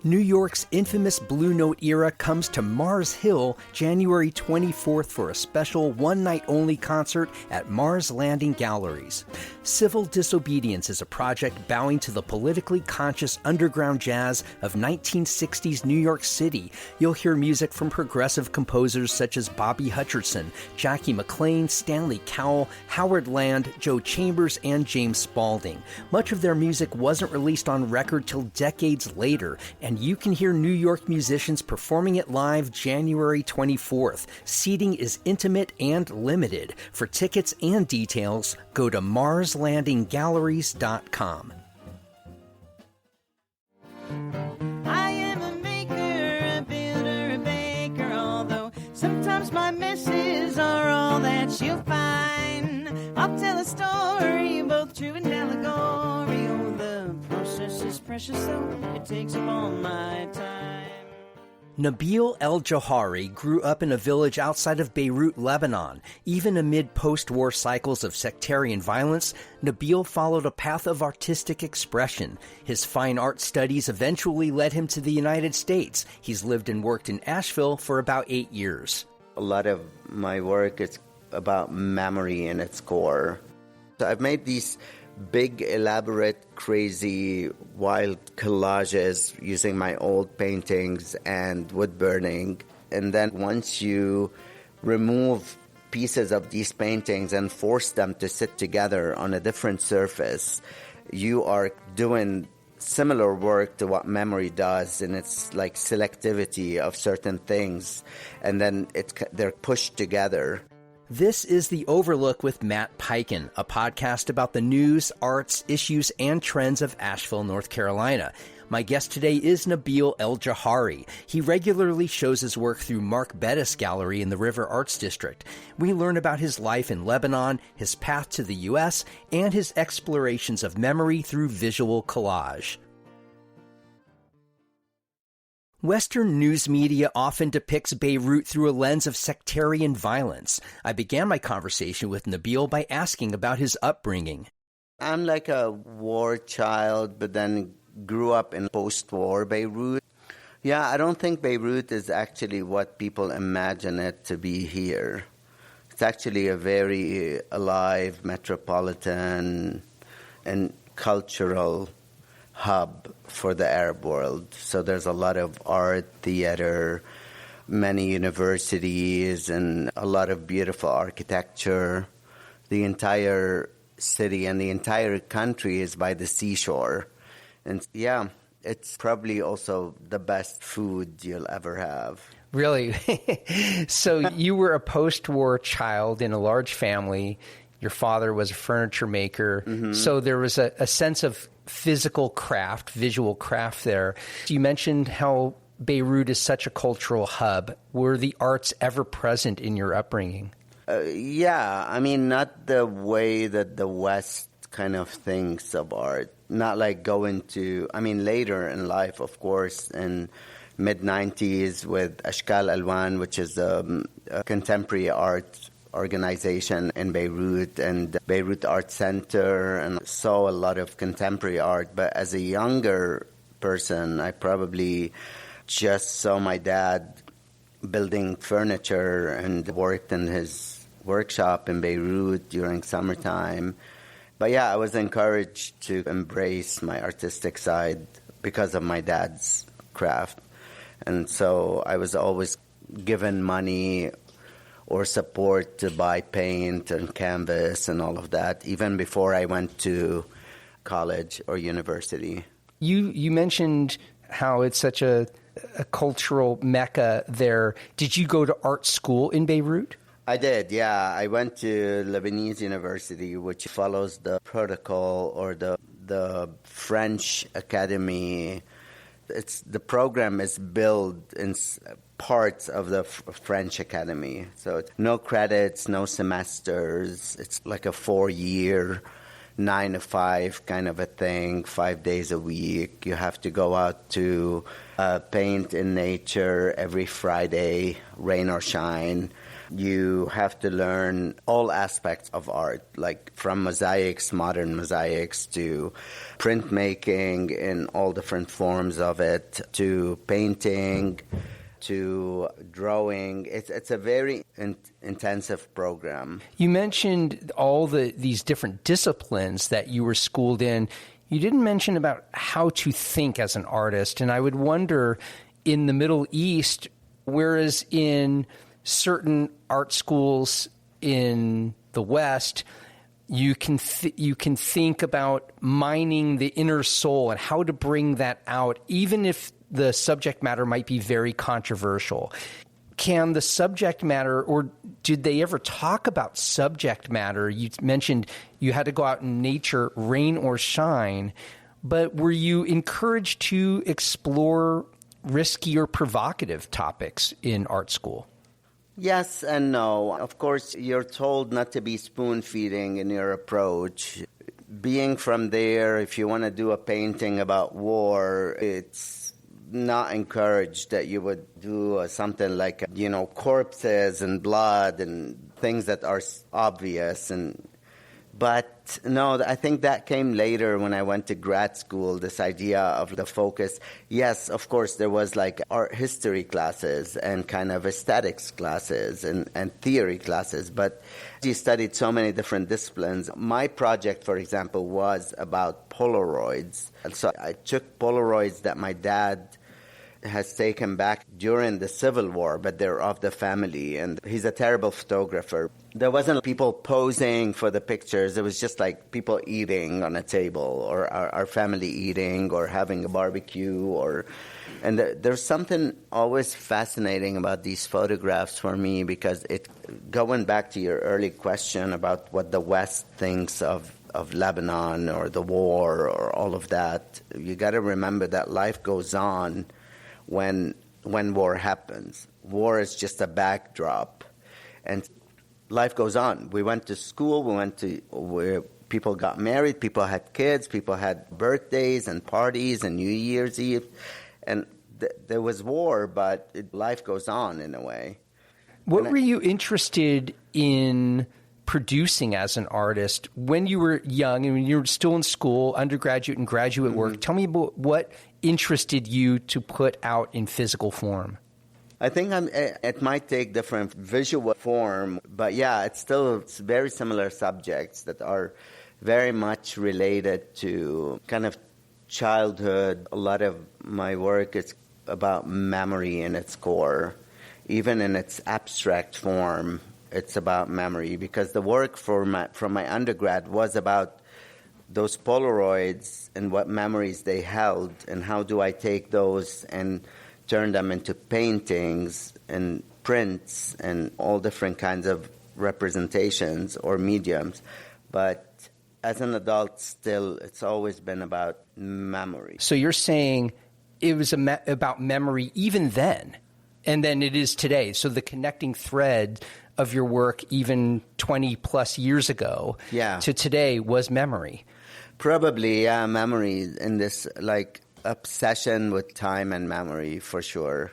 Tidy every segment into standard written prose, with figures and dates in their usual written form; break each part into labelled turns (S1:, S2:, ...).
S1: New York's infamous Blue Note era comes to Mars Hill January 24th for a special one-night-only concert at Mars Landing Galleries. Civil Disobedience is a project bowing to the politically conscious underground jazz of 1960s New York City. You'll hear music from progressive composers such as Bobby Hutcherson, Jackie McLean, Stanley Cowell, Howard Land, Joe Chambers, and James Spaulding. Much of their music wasn't released on record till decades later, and you can hear New York musicians performing it live January 24th. Seating is intimate and limited. For tickets and details, go to marslandinggalleries.com.
S2: I am a maker, a builder, a baker, although sometimes my messes are all that you'll find. I'll tell a story, both true and allegory. Oh, the process is precious, so it takes up all my time.
S1: Nabil El Jaouhari grew up in a village outside of Beirut, Lebanon. Even amid post-war cycles of sectarian violence, Nabil followed a path of artistic expression. His fine art studies eventually led him to the United States. He's lived and worked in Asheville for about 8 years.
S3: A lot of my work is about memory in its core. So I've made these big, elaborate, crazy, wild collages using my old paintings and wood burning. And then once you remove pieces of these paintings and force them to sit together on a different surface, you are doing similar work to what memory does, and it's like selectivity of certain things, and then they're pushed together.
S1: This is The Overlook with Matt Peiken, a podcast about the news, arts, issues, and trends of Asheville, North Carolina. My guest today is Nabil El Jaouhari. He regularly shows his work through Mark Bettis Gallery in the River Arts District. We learn about his life in Lebanon, his path to the U.S., and his explorations of memory through visual collage. Western news media often depicts Beirut through a lens of sectarian violence. I began my conversation with Nabil by asking about his upbringing.
S3: I'm like a war child, but then grew up in post-war Beirut. Yeah, I don't think Beirut is actually what people imagine it to be here. It's actually a very alive, metropolitan, and cultural hub for the Arab world. So there's a lot of art, theater, many universities, and a lot of beautiful architecture. The entire city and the entire country is by the seashore. And yeah, it's probably also the best food you'll ever have.
S1: Really? So you were a post-war child in a large family. Your father was a furniture maker. Mm-hmm. So there was a sense of physical craft, visual craft there. You mentioned how Beirut is such a cultural hub. Were the arts ever present in your upbringing?
S3: Yeah, I mean, not the way that the West kind of thinks of art. Not like going to, I mean, later in life, of course, in mid-90s with Ashkal Alwan, which is a contemporary art organization in Beirut, and Beirut Art Center, and saw a lot of contemporary art. But as a younger person, I probably just saw my dad building furniture and worked in his workshop in Beirut during summertime. But yeah, I was encouraged to embrace my artistic side because of my dad's craft. And so I was always given money or support to buy paint and canvas and all of that, even before I went to college or university.
S1: You mentioned how it's such a cultural mecca there. Did you go to art school in Beirut?
S3: I did, yeah. I went to Lebanese University, which follows the protocol or the French Academy. The program is built in parts of the French Academy. So no credits, no semesters. It's like a 4-year, 9 to 5 kind of a thing, 5 days a week. You have to go out to paint in nature every Friday, rain or shine. You have to learn all aspects of art, like from mosaics, modern mosaics, to printmaking in all different forms of it, to painting, to drawing. It's a very intensive program.
S1: You mentioned all these different disciplines that you were schooled in. You didn't mention about how to think as an artist, and I would wonder, in the Middle East, whereas in certain art schools in the West, you can think about mining the inner soul and how to bring that out, even if the subject matter might be very controversial. Can the subject matter, or did they ever talk about subject matter? You mentioned you had to go out in nature, rain or shine, but were you encouraged to explore risky or provocative topics in art school?
S3: Yes and no. Of course, you're told not to be spoon-feeding in your approach. Being from there, if you want to do a painting about war, it's not encouraged that you would do something like, corpses and blood and things that are obvious. But no, I think that came later when I went to grad school, this idea of the focus. Yes, of course, there was like art history classes and kind of aesthetics classes and theory classes, but you studied so many different disciplines. My project, for example, was about Polaroids. And so I took Polaroids that my dad has taken back during the Civil War, but they're of the family, and he's a terrible photographer. There wasn't people posing for the pictures. It was just like people eating on a table, or our family eating, or having a barbecue, and there's something always fascinating about these photographs for me, because going back to your early question about what the West thinks of Lebanon or the war or all of that, you got to remember that life goes on when war happens. War is just a backdrop, and life goes on. We went to school, where people got married, people had kids, people had birthdays and parties and New Year's Eve, and there was war, but life goes on in a way.
S1: What were you interested in producing as an artist when you were young and when you were still in school, undergraduate and graduate work? Tell me about what interested you to put out in physical form.
S3: I think it might take different visual form, but yeah, it's very similar subjects that are very much related to kind of childhood. A lot of my work is about memory in its core, even in its abstract form. It's about memory, because the work from my undergrad was about those Polaroids and what memories they held, and how do I take those and turn them into paintings and prints and all different kinds of representations or mediums. But as an adult, still, it's always been about memory.
S1: So you're saying it was about memory even then, and then it is today. So the connecting thread of your work even 20 plus years ago to today was memory.
S3: Probably, yeah, memory, in this like obsession with time and memory, for sure.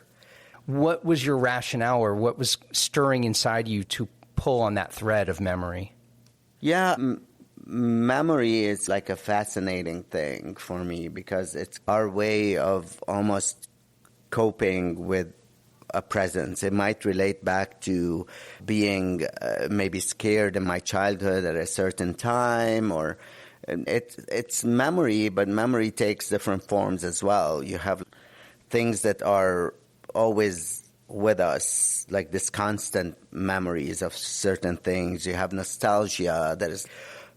S1: What was your rationale, or what was stirring inside you to pull on that thread of memory?
S3: Yeah, memory is like a fascinating thing for me, because it's our way of almost coping with a presence. It might relate back to being maybe scared in my childhood at a certain time, or it's memory, but memory takes different forms as well. You have things that are always with us, like this constant memories of certain things. You have nostalgia that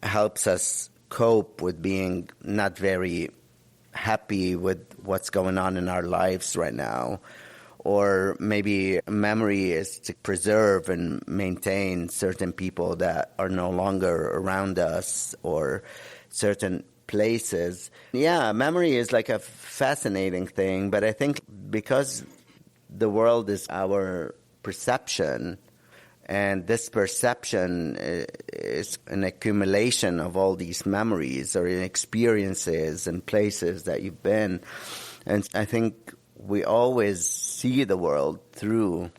S3: helps us cope with being not very happy with what's going on in our lives right now. Or maybe memory is to preserve and maintain certain people that are no longer around us, or certain places. Yeah, memory is like a fascinating thing, but I think because the world is our perception, and this perception is an accumulation of all these memories or experiences and places that you've been. And I think we always see the world through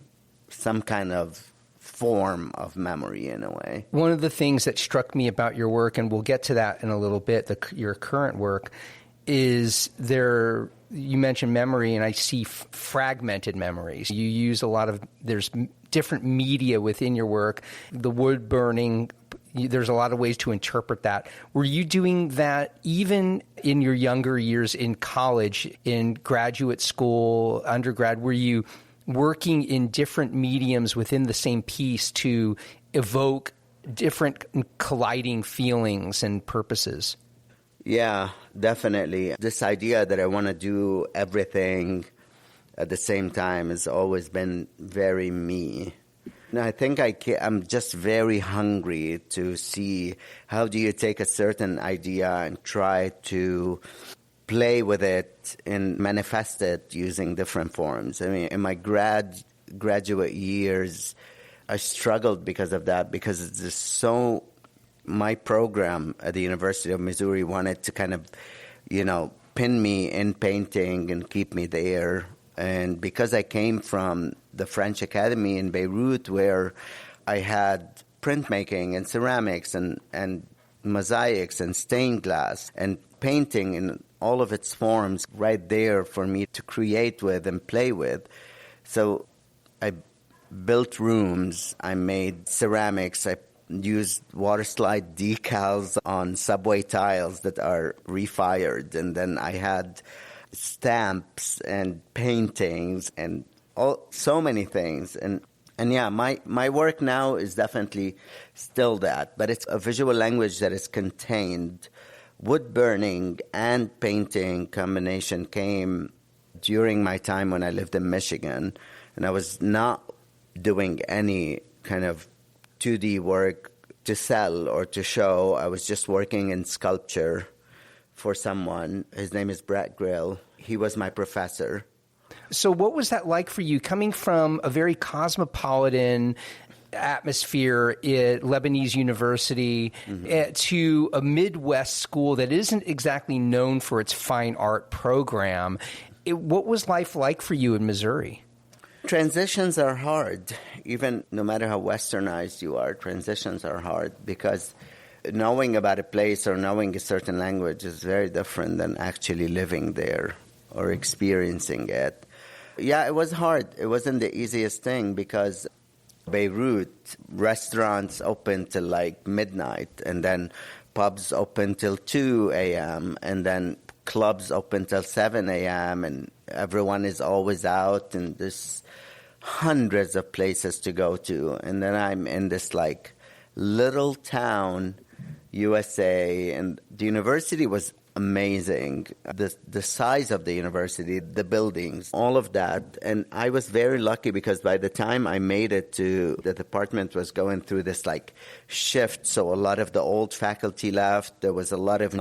S3: some kind of form of memory in a way.
S1: One of the things that struck me about your work, and we'll get to that in a little bit, your current work, is you mentioned memory, and I see fragmented memories. You use there's different media within your work. The wood burning, there's a lot of ways to interpret that. Were you doing that even in your younger years in college, in graduate school, undergrad? Were you working in different mediums within the same piece to evoke different colliding feelings and purposes?
S3: Yeah, definitely. This idea that I want to do everything at the same time has always been very me. And I think I'm just very hungry to see how do you take a certain idea and try to play with it and manifest it using different forms. I mean, in my graduate years, I struggled because of that, because it's just so... My program at the University of Missouri wanted to kind of, pin me in painting and keep me there. And because I came from the French Academy in Beirut, where I had printmaking and ceramics and mosaics and stained glass and painting in all of its forms right there for me to create with and play with. So I built rooms, I made ceramics, I used water slide decals on subway tiles that are refired, and then I had stamps and paintings and so many things. And yeah, my work now is definitely still that, but it's a visual language that is contained. Wood burning and painting combination came during my time when I lived in Michigan, and I was not doing any kind of 2D work to sell or to show. I was just working in sculpture for someone. His name is Brett Grill. He was my professor.
S1: So what was that like for you, coming from a very cosmopolitan atmosphere at Lebanese University to a Midwest school that isn't exactly known for its fine art program? What was life like for you in Missouri?
S3: Transitions are hard. Even no matter how westernized you are, transitions are hard, because knowing about a place or knowing a certain language is very different than actually living there or experiencing it. Yeah, it was hard. It wasn't the easiest thing, because Beirut, restaurants open till like midnight, and then pubs open till 2 a.m., and then clubs open till 7 a.m., and everyone is always out, and there's hundreds of places to go to. And then I'm in this like little town, USA, and the university was amazing. The size of the university, the buildings, all of that. And I was very lucky, because by the time I made it to the department was going through this like shift. So a lot of the old faculty left. There was a lot of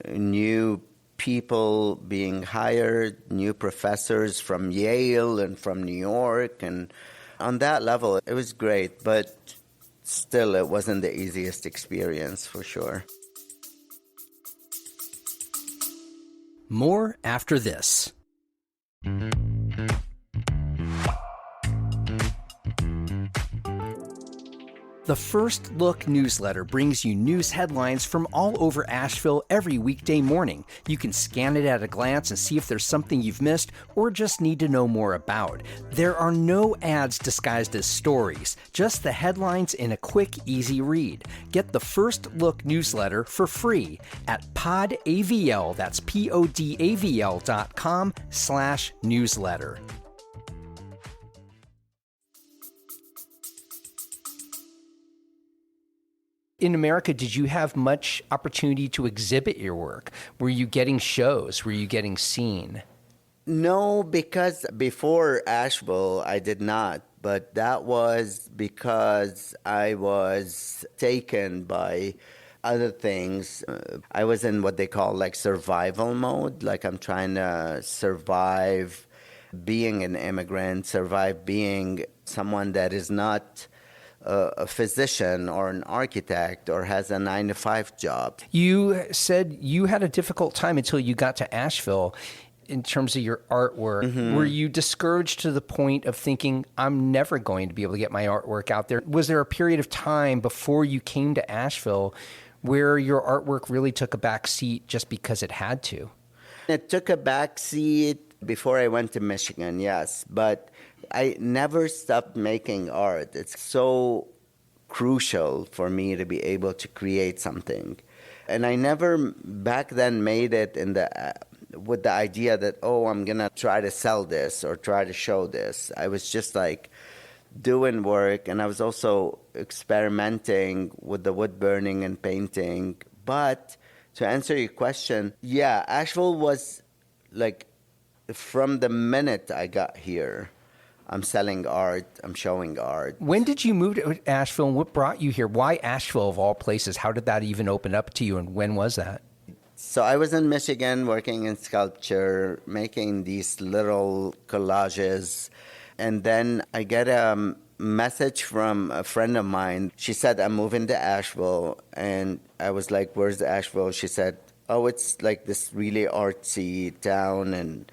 S3: new people being hired, new professors from Yale and from New York. And on that level, it was great. But still, it wasn't the easiest experience, for sure.
S1: More after this. The First Look newsletter brings you news headlines from all over Asheville every weekday morning. You can scan it at a glance and see if there's something you've missed or just need to know more about. There are no ads disguised as stories, just the headlines in a quick, easy read. Get the First Look newsletter for free at podavl, that's podavl.com/newsletter. In America, did you have much opportunity to exhibit your work? Were you getting shows? Were you getting seen?
S3: No, because before Asheville, I did not. But that was because I was taken by other things. I was in what they call like survival mode. Like I'm trying to survive being an immigrant, survive being someone that is not a physician or an architect or has a 9-to-5 job.
S1: You said you had a difficult time until you got to Asheville. in terms of your artwork.
S3: Mm-hmm.
S1: Were you discouraged to the point of thinking, I'm never going to be able to get my artwork out there? Was there a period of time before you came to Asheville where your artwork really took a back seat just because it had to?
S3: It took a back seat before I went to Michigan, yes. But I never stopped making art. It's so crucial for me to be able to create something. And I never back then made it with the idea that, oh, I'm going to try to sell this or try to show this. I was just like doing work, and I was also experimenting with the wood burning and painting. But to answer your question, yeah, Asheville was like, from the minute I got here, I'm selling art, I'm showing art.
S1: When did you move to Asheville, and what brought you here? Why Asheville of all places? How did that even open up to you, and when was that?
S3: So I was in Michigan working in sculpture, making these little collages. And then I get a message from a friend of mine. She said, I'm moving to Asheville. And I was like, where's Asheville? She said, oh, it's like this really artsy town in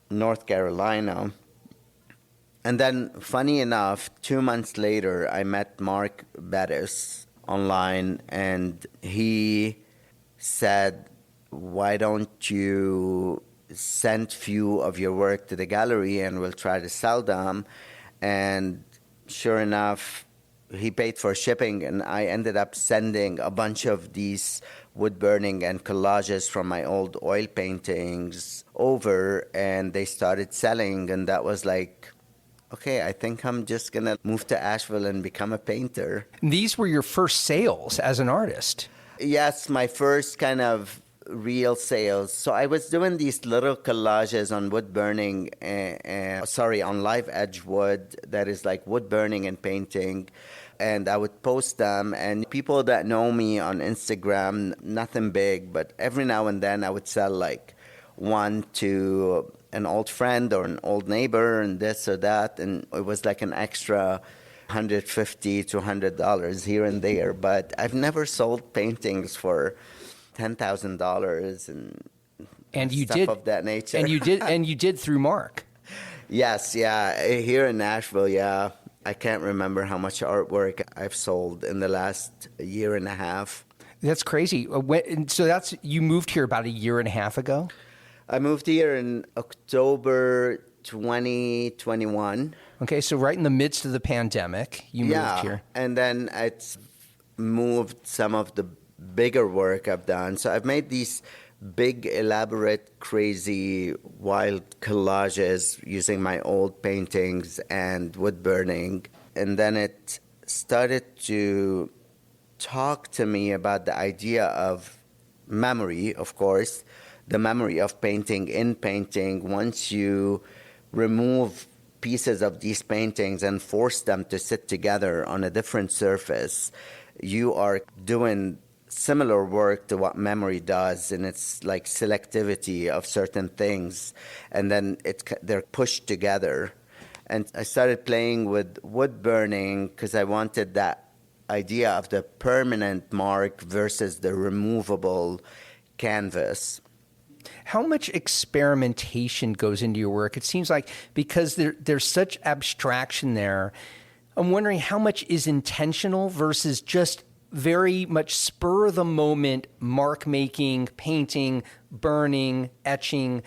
S3: North Carolina. And then, funny enough, 2 months later, I met Mark Bettis online, and he said, why don't you send few of your work to the gallery and we'll try to sell them? And sure enough, he paid for shipping, and I ended up sending a bunch of these wood burning and collages from my old oil paintings over, and they started selling, and that was like, okay, I think I'm just going to move to Asheville and become a painter.
S1: These were your first sales as an artist.
S3: Yes, my first kind of real sales. So I was doing these little collages on wood burning, on live edge wood, that is like wood burning and painting. And I would post them, and people that know me on Instagram, nothing big, but every now and then I would sell like one to an old friend or an old neighbor and this or that. And it was like an extra $150 to $100 here and there. But I've never sold paintings for $10,000 and
S1: you
S3: stuff
S1: did
S3: of that nature.
S1: And you did through Mark.
S3: Yes, yeah. Here in Nashville, yeah. I can't remember how much artwork I've sold in the last year and a half.
S1: That's crazy. So you moved here about a year and a half ago?
S3: I moved here in October 2021.
S1: Okay, so right in the midst of the pandemic, you moved here.
S3: And then it's moved some of the bigger work I've done. So I've made these big, elaborate, crazy, wild collages using my old paintings and wood burning. And then it started to talk to me about the idea of memory, of course, the memory of painting in painting. Once you remove pieces of these paintings and force them to sit together on a different surface, you are doing similar work to what memory does, and it's like selectivity of certain things, and then they're pushed together. And I started playing with wood burning because I wanted that idea of the permanent mark versus the removable canvas.
S1: How much experimentation goes into your work? It seems like because there's such abstraction there, I'm wondering how much is intentional versus just very much spur of the moment mark making, painting, burning, etching.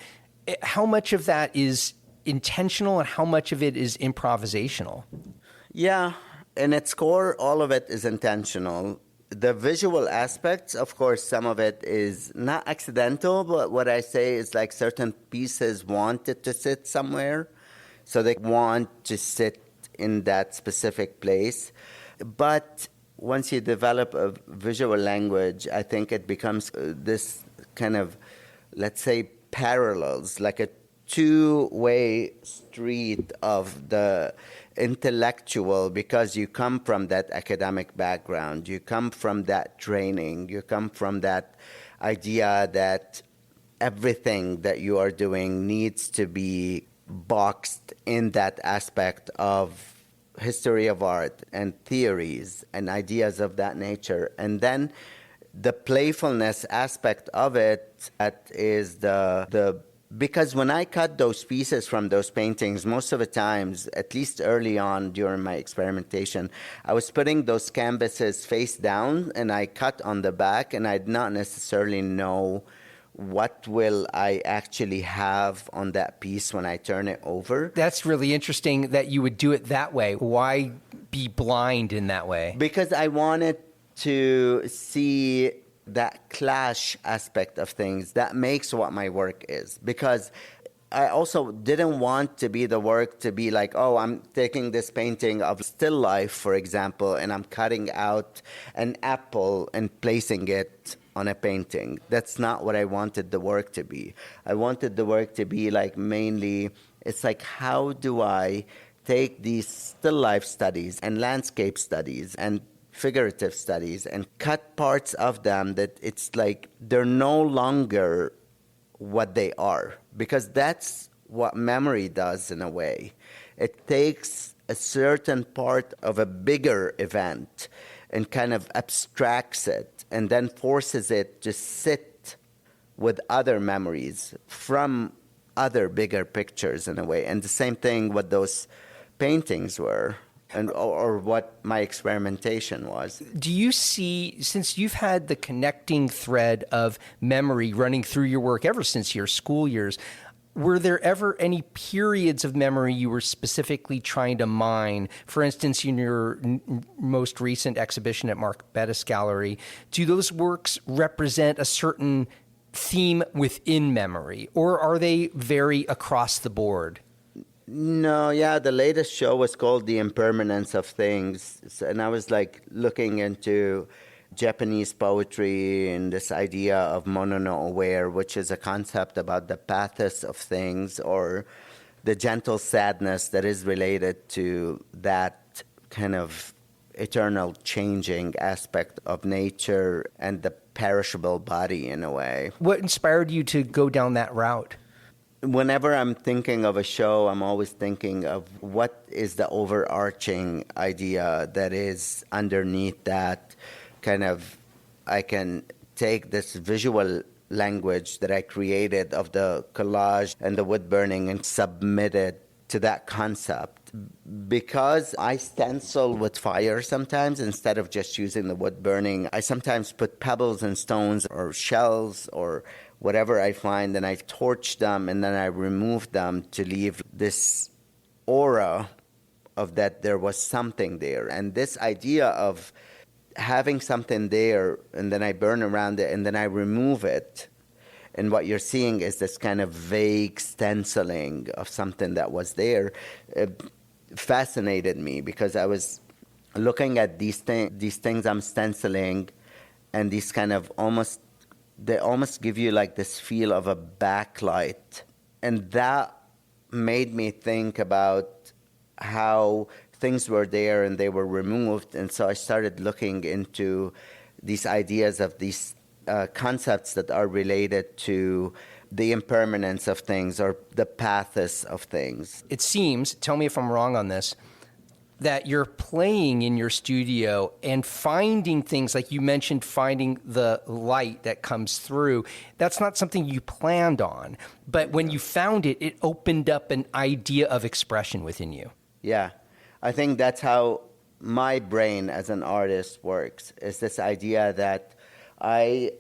S1: How much of that is intentional and how much of it is improvisational?
S3: Yeah, in its core, all of it is intentional. The visual aspects, of course, some of it is not accidental, but what I say is like certain pieces wanted to sit somewhere, so they want to sit in that specific place. But once you develop a visual language, I think it becomes this kind of, let's say, parallels, like a two-way street of the intellectual, because you come from that academic background, you come from that training, you come from that idea that everything that you are doing needs to be boxed in that aspect of history of art and theories and ideas of that nature. And then the playfulness aspect of it, that is the because when I cut those pieces from those paintings, most of the times, at least early on during my experimentation, I was putting those canvases face down and I cut on the back, and I did not necessarily know what will I actually have on that piece when I turn it over.
S1: That's really interesting that you would do it that way. Why be blind in that way?
S3: Because I wanted to see that clash aspect of things that makes what my work is. Because I also didn't want to be the work to be like, oh, I'm taking this painting of still life, for example, and I'm cutting out an apple and placing it on a painting. That's not what I wanted the work to be. I wanted the work to be like mainly, it's like, how do I take these still life studies and landscape studies and figurative studies and cut parts of them that it's like they're no longer what they are, because that's what memory does in a way. It takes a certain part of a bigger event and kind of abstracts it and then forces it to sit with other memories from other bigger pictures in a way. And the same thing what those paintings were. Or what my experimentation was.
S1: Do you see, since you've had the connecting thread of memory running through your work ever since your school years, were there ever any periods of memory you were specifically trying to mine? For instance, in your most recent exhibition at Mark Bettis Gallery, do those works represent a certain theme within memory, or are they very across the board?
S3: No, yeah, the latest show was called The Impermanence of Things. And I was like looking into Japanese poetry and this idea of mono no aware, which is a concept about the pathos of things or the gentle sadness that is related to that kind of eternal changing aspect of nature and the perishable body in a way.
S1: What inspired you to go down that route?
S3: Whenever I'm thinking of a show, I'm always thinking of what is the overarching idea that is underneath that kind of, I can take this visual language that I created of the collage and the wood burning and submit it to that concept. Because I stencil with fire sometimes instead of just using the wood burning, I sometimes put pebbles and stones or shells or whatever I find, and I torch them and then I remove them to leave this aura of that there was something there. And this idea of having something there and then I burn around it and then I remove it, and what you're seeing is this kind of vague stenciling of something that was there, fascinated me because I was looking at these things I'm stenciling, and these kind of they almost give you like this feel of a backlight. And that made me think about how things were there and they were removed. And so I started looking into these ideas of these concepts that are related to the impermanence of things or the pathos of things.
S1: It seems, tell me if I'm wrong on this, that you're playing in your studio and finding things, like you mentioned, finding the light that comes through. That's not something you planned on, but when you found it, it opened up an idea of expression within you.
S3: Yeah, I think that's how my brain as an artist works, is this idea that I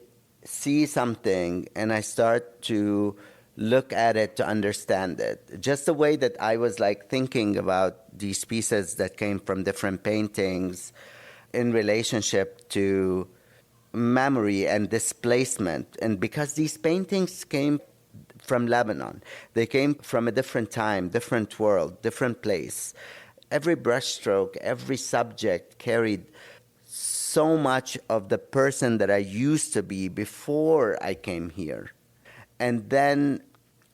S3: see something and I start to look at it to understand it. Just the way that I was like thinking about these pieces that came from different paintings in relationship to memory and displacement. And because these paintings came from Lebanon, they came from a different time, different world, different place. Every brushstroke, every subject carried so much of the person that I used to be before I came here. And then,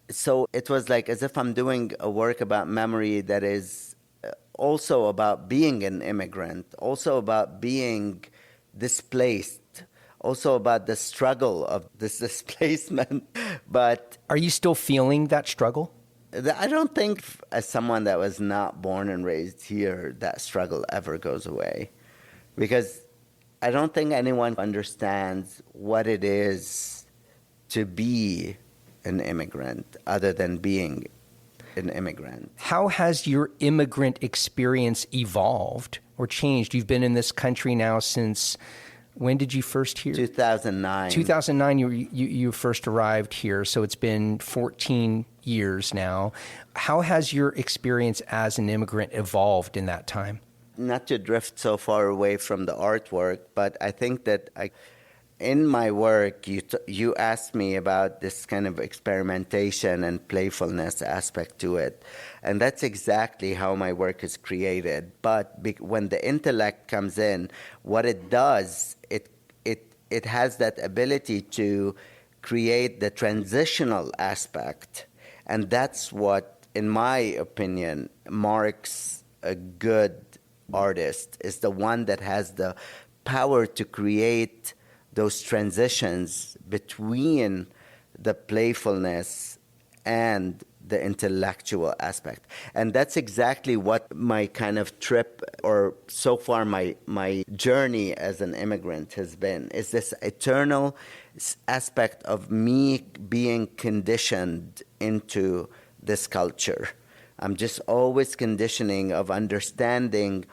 S3: so it was like as if I'm doing a work about memory that is also about being an immigrant, also about being displaced, also about the struggle of this displacement. But
S1: are you still feeling that struggle?
S3: I don't think, as someone that was not born and raised here, that struggle ever goes away. Because I don't think anyone understands what it is to be an immigrant other than being an immigrant.
S1: How has your immigrant experience evolved or changed? You've been in this country now since, when did you first hear?
S3: 2009.
S1: 2009, you first arrived here, so it's been 14 years now. How has your experience as an immigrant evolved in that time?
S3: Not to drift so far away from the artwork, but I think that in my work, you asked me about this kind of experimentation and playfulness aspect to it. And that's exactly how my work is created. But when the intellect comes in, what it does, it has that ability to create the transitional aspect. And that's what, in my opinion, marks a good artist, is the one that has the power to create those transitions between the playfulness and the intellectual aspect. And that's exactly what my kind of trip, or so far my journey as an immigrant has been, is this eternal aspect of me being conditioned into this culture. I'm just always conditioning of understanding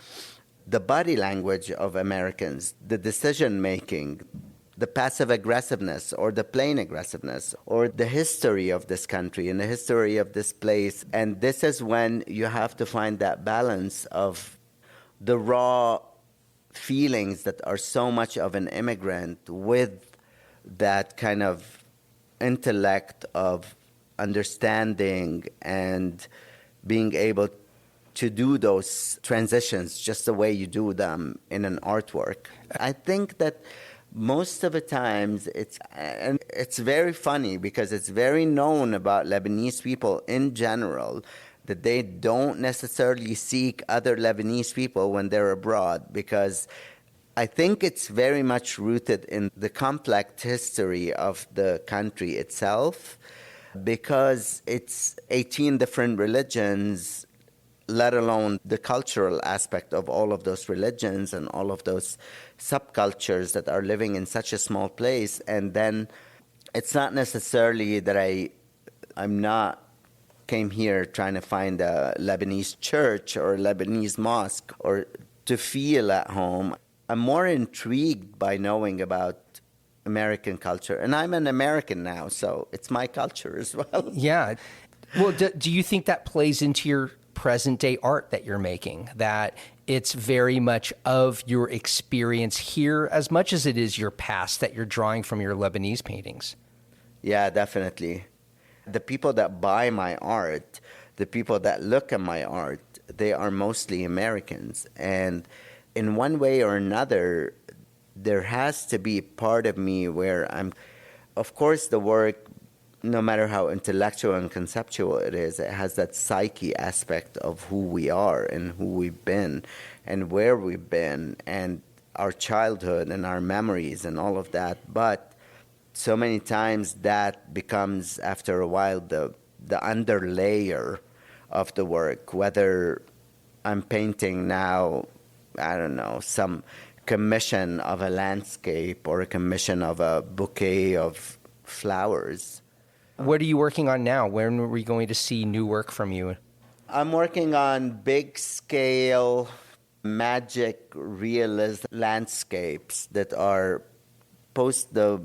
S3: the body language of Americans, the decision-making, the passive aggressiveness or the plain aggressiveness, or the history of this country and the history of this place. And this is when you have to find that balance of the raw feelings that are so much of an immigrant with that kind of intellect of understanding and being able to do those transitions just the way you do them in an artwork. I think that most of the times it's very funny because it's very known about Lebanese people in general that they don't necessarily seek other Lebanese people when they're abroad, because I think it's very much rooted in the complex history of the country itself, because it's 18 different religions, let alone the cultural aspect of all of those religions and all of those subcultures that are living in such a small place. And then it's not necessarily that I'm not came here trying to find a Lebanese church or a Lebanese mosque or to feel at home. I'm more intrigued by knowing about American culture. And I'm an American now, so it's my culture as well.
S1: Yeah. Well, do you think that plays into your present-day art that you're making, that it's very much of your experience here as much as it is your past that you're drawing from your Lebanese paintings?
S3: Yeah, definitely. The people that buy my art, the people that look at my art, they are mostly Americans. And in one way or another, there has to be part of me where of course, the work, no matter how intellectual and conceptual it is, it has that psyche aspect of who we are and who we've been and where we've been and our childhood and our memories and all of that. But so many times that becomes, after a while, the underlayer of the work, whether I'm painting now, I don't know, some commission of a landscape or a commission of a bouquet of flowers.
S1: What are you working on now? When are we going to see new work from you?
S3: I'm working on big-scale magic realist landscapes that are post the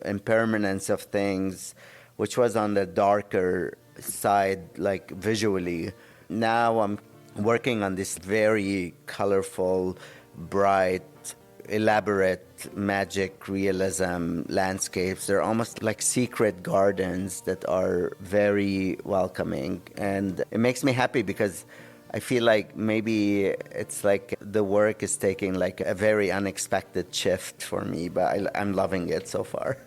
S3: impermanence of things, which was on the darker side, like visually. Now I'm working on this very colorful, bright, elaborate magic realism landscapes. They're almost like secret gardens that are very welcoming. And it makes me happy because I feel like maybe it's like the work is taking like a very unexpected shift for me, but I'm loving it so far.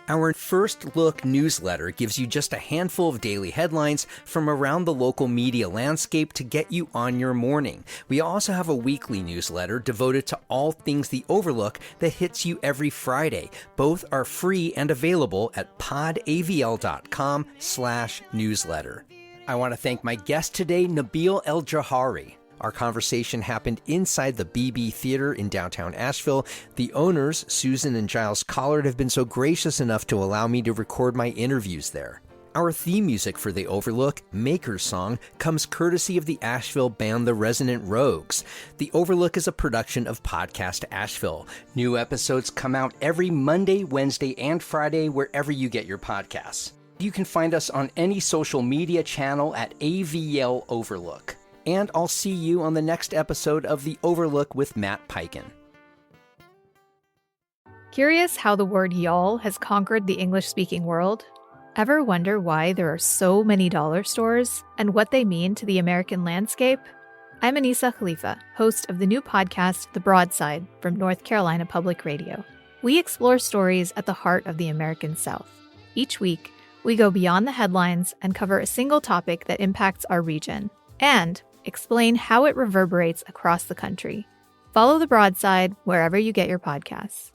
S1: Our First Look newsletter gives you just a handful of daily headlines from around the local media landscape to get you on your morning. We also have a weekly newsletter devoted to all things the Overlook that hits you every Friday. Both are free and available at podavl.com/newsletter. I want to thank my guest today, Nabil El Jaouhari. Our conversation happened inside the BB Theater in downtown Asheville. The owners, Susan and Giles Collard, have been so gracious enough to allow me to record my interviews there. Our theme music for The Overlook, Maker's Song, comes courtesy of the Asheville band The Resonant Rogues. The Overlook is a production of Podcast Asheville. New episodes come out every Monday, Wednesday, and Friday wherever you get your podcasts. You can find us on any social media channel at AVL Overlook. And I'll see you on the next episode of The Overlook with Matt Peiken.
S4: Curious how the word y'all has conquered the English-speaking world? Ever wonder why there are so many dollar stores and what they mean to the American landscape? I'm Anissa Khalifa, host of the new podcast, The Broadside, from North Carolina Public Radio. We explore stories at the heart of the American South. Each week, we go beyond the headlines and cover a single topic that impacts our region and explain how it reverberates across the country. Follow The Broadside wherever you get your podcasts.